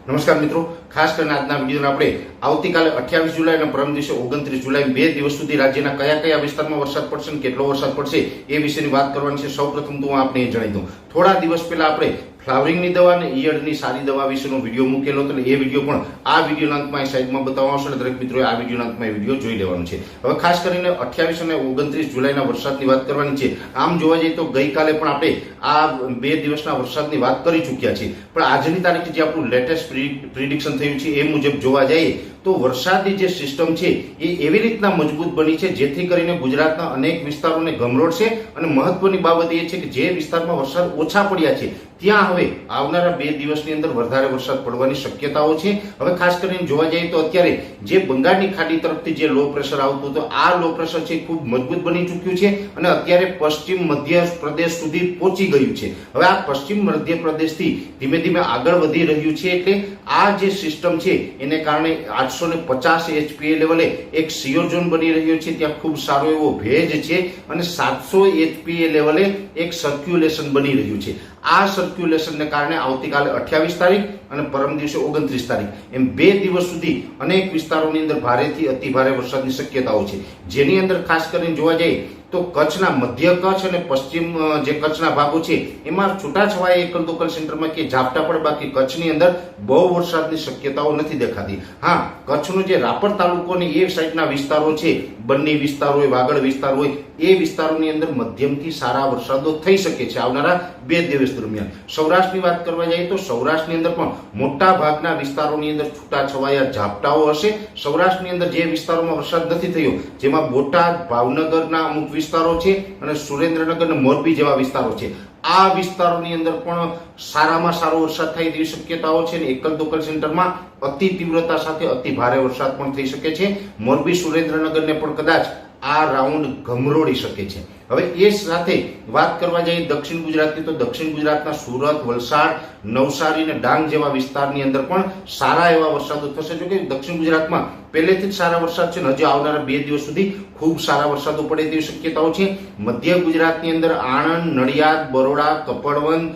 નમસ્કાર મિત્રો, ખાસ કરીને આજના વિડીયોમાં આપણે આવતીકાલે 28 જુલાઈ અને પરમ દિવસે 29 જુલાઈ 2 દિવસ સુધી રાજ્યના કયા કયા વિસ્તારમાં વરસાદ પડશે અને કેટલો વરસાદ પડશે એ વિશેની વાત કરવાની છે। સૌપ્રથમ તો હું આપને એ જણાવી દઉં, થોડા દિવસ પહેલા આપણે ફ્લાવરિંગની દવા અને ઈયળની સારી દવા વિશેનો વિડીયો મૂકેલો હતો, એ વિડીયો પણ આ વિડીયોના અંતમાં સાઈડમાં બતાવવામાં આવશે અને દરેક મિત્રોએ આ વિડીયોના અંતમાં એ વિડીયો જોઈ લેવાનો છે। હવે ખાસ કરીને 28 અને 29 જુલાઈના વરસાદની વાત કરવાની છે। આમ જોવા જઈએ તો ગઈકાલે પણ આપણે આ 2 દિવસના વરસાદની વાત કરી ચૂક્યા છીએ, પણ આજની તારીખે જે આપણું લેટેસ્ટ પ્રિડિક્શન થયું છે એ મુજબ જોવા જઈએ તો વરસાદની જે સિસ્ટમ છે એ એવી રીતના મજબૂત બની છે જેથી કરીને ગુજરાતના અનેક વિસ્તારોને ગમરોડશે અને મહત્વની બાબત એ છે કે જે વિસ્તારમાં વરસાદ ઓછા પડ્યા છે ત્યાં હવે આવનારા 2 દિવસની અંદર વધારે વરસાદ પડવાની શક્યતાઓ છે। હવે ખાસ કરીને જોવા જઈએ તો અત્યારે જે બંગાળની ખાડી તરફથી જે લો પ્રેશર આવતું હતું, આ લો પ્રેશર છે ખૂબ મજબૂત બની ચૂક્યું છે અને અત્યારે પશ્ચિમ મધ્ય પ્રદેશ સુધી પહોંચી ગયું છે। હવે આ પશ્ચિમ મધ્ય પ્રદેશથી ધીમે ધીમે આગળ વધી રહ્યું છે, એટલે આ જે સિસ્ટમ છે એને કારણે 850 HPA લેવલે એક સિયોર ઝોન બની રહ્યો છે, ત્યાં ખૂબ સારો એવો ભેજ છે અને 700 HPA લેવલે એક સર્ક્યુલેશન બની રહ્યું છે। આ સર્ક્યુલેશનને કારણે આવતીકાલે 28 તારીખ અને પરમ દિવસે 29 તારીખ એમ 2 દિવસ સુધી અનેક વિસ્તારોની અંદર ભારેથી અતિ ભારે વરસાદની શક્યતાઓ છે, જેની અંદર ખાસ કરીને જોવા જઈએ તો કચ્છના મધ્ય કચ્છ અને પશ્ચિમ જે કચ્છના ભાગો છે એમાં છૂટાછવાયા એકલ દોકલ સેન્ટરમાં કે ઝાપટા પડે, બાકી કચ્છની અંદર બહુ વરસાદની શક્યતાઓ નથી દેખાતી। હા, કચ્છનો જે રાપર તાલુકોની એ સાઈડના વિસ્તારો છે, બન્ની વિસ્તાર હોય, વાગડ વિસ્તાર હોય, એ વિસ્તારોની અંદર મધ્યમથી સારા વરસાદો થઈ શકે છે આવનારા 2 દિવસ દરમિયાન। સૌરાષ્ટ્રની વાત કરવા જઈએ તો સૌરાષ્ટ્રની અંદર પણ મોટા ભાગના વિસ્તારોની અંદર છૂટાછવાયા ઝાપટાઓ હશે। સૌરાષ્ટ્રની અંદર જે વિસ્તારોમાં વરસાદ નથી થયો, જેમાં બોટાદ, ભાવનગરના અમુક વિસ્તારો છે અને સુરેન્દ્રનગર અને મોરબી જેવા વિસ્તારો છે, આ વિસ્તારોની અંદર પણ સારામાં સારો વરસાદ થાય તેવી શક્યતાઓ છે અને એકલ દોકલ સેન્ટરમાં અતિ તીવ્રતા સાથે અતિ ભારે વરસાદ પણ થઈ શકે છે। મોરબી સુરેન્દ્રનગરને પણ કદાચ આ રાઉન્ડ ગમરોડી શકે છે। હવે એ સાથે વાત કરવા જઈએ દક્ષિણ ગુજરાતની તો દક્ષિણ ગુજરાતના સુરત, વલસાડ, નવસારી અને ડાંગ જેવા વિસ્તારની અંદર પણ સારા એવા વરસાદો થશે। જો કે દક્ષિણ ગુજરાતમાં પહેલેથી જ સારા વરસાદ છે અને હજી આવનારા 2 દિવસ સુધી ખૂબ સારા વરસાદો પડે તેવી શક્યતાઓ છે। મધ્ય ગુજરાતની અંદર આણંદ, નડિયાદ, બરોડા, કપડવંજ,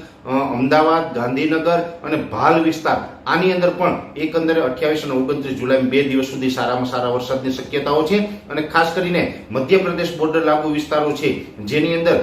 અમદાવાદ, ગાંધીનગર અને ભાલ વિસ્તાર, આની અંદર પણ એકંદરે 28 અને 29 જુલાઈ 2 દિવસ સુધી સારામાં સારા વરસાદની શક્યતાઓ છે। અને ખાસ કરીને મધ્યપ્રદેશ બોર્ડર લાગુ વિસ્તારો છે, જેની અંદર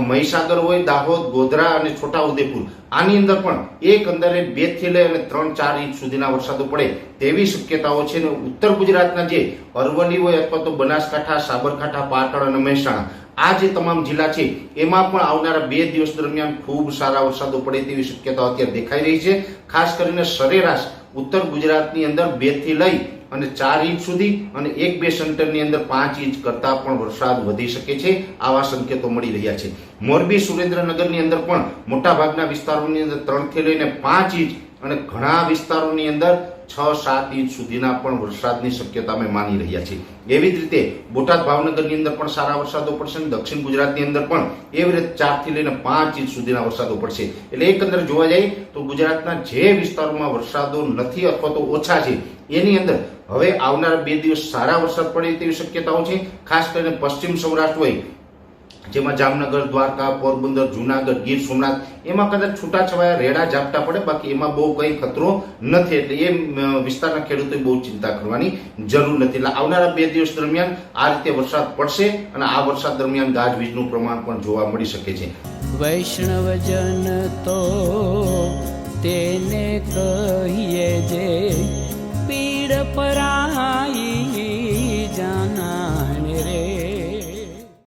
મહીસાગર હોય, દાહોદ, ગોધરા અને છોટાઉદેપુર, આની અંદર પણ એકંદરે 2 થી લઈ અને 3-4 ઇંચ સુધીના વરસાદો પડે તેવી શક્યતાઓ છે। અને ઉત્તર ગુજરાતના જે અરવલ્લી હોય અથવા તો બનાસકાંઠા, સાબરકાંઠા, પાટણ અને મહેસાણા, આ જે તમામ જિલ્લા છે એમાં પણ આવનારા 2 દિવસ દરમિયાન ખૂબ સારા વરસાદો પડે તેવી શક્યતાઓ અત્યારે દેખાઈ રહી છે। ખાસ કરીને સરેરાશ ઉત્તર ગુજરાતની અંદર 2 થી લઈ અને 4 ઇંચ સુધી અને 1-2 સેન્ટરની અંદર 5 ઇંચ કરતા પણ વરસાદ વધી શકે છે, આવા સંકેતો મળી રહ્યા છે। મોરબી, સુરેન્દ્રનગરની અંદર પણ મોટા ભાગના વિસ્તારોની અંદર 3 થી લઈને 5 ઇંચ અને ઘણા વિસ્તારોની અંદર 6-7 ઇંચ સુધીના પણ વરસાદની શક્યતા અમે માની રહ્યા છીએ। એવી જ રીતે બોટાદ, ભાવનગરની અંદર પણ સારા વરસાદો પડશે અને દક્ષિણ ગુજરાતની અંદર પણ એવી રીતે 4 થી લઈને 5 ઇંચ સુધીના વરસાદો પડશે। એટલે એકંદર જોવા જઈએ તો ગુજરાતના જે વિસ્તારોમાં વરસાદો નથી અથવા તો ઓછા છે એની અંદર હવે આવનારા 2 દિવસ સારા વરસાદ પડે તેવી શક્યતાઓ છે। ખાસ કરીને પશ્ચિમ સૌરાષ્ટ્ર હોય, જેમાં જામનગર, દ્વારકા, પોરબંદર, જુનાગઢ, ગીર સોમનાથ, એમાં કદાચ છૂટાછવાયા રેડા ઝાપટા પડે, બાકી એમાં બહુ કઈ ખતરો નથી, એટલે એ વિસ્તારના ખેડૂતોએ બહુ ચિંતા કરવાની જરૂર નથી। એટલે આવનારા 2 દિવસ દરમિયાન આ રીતે વરસાદ પડશે અને આ વરસાદ દરમિયાન ગાજવીજનું પ્રમાણ પણ જોવા મળી શકે છે। વૈષ્ણવજન તો તેને કહીએ જે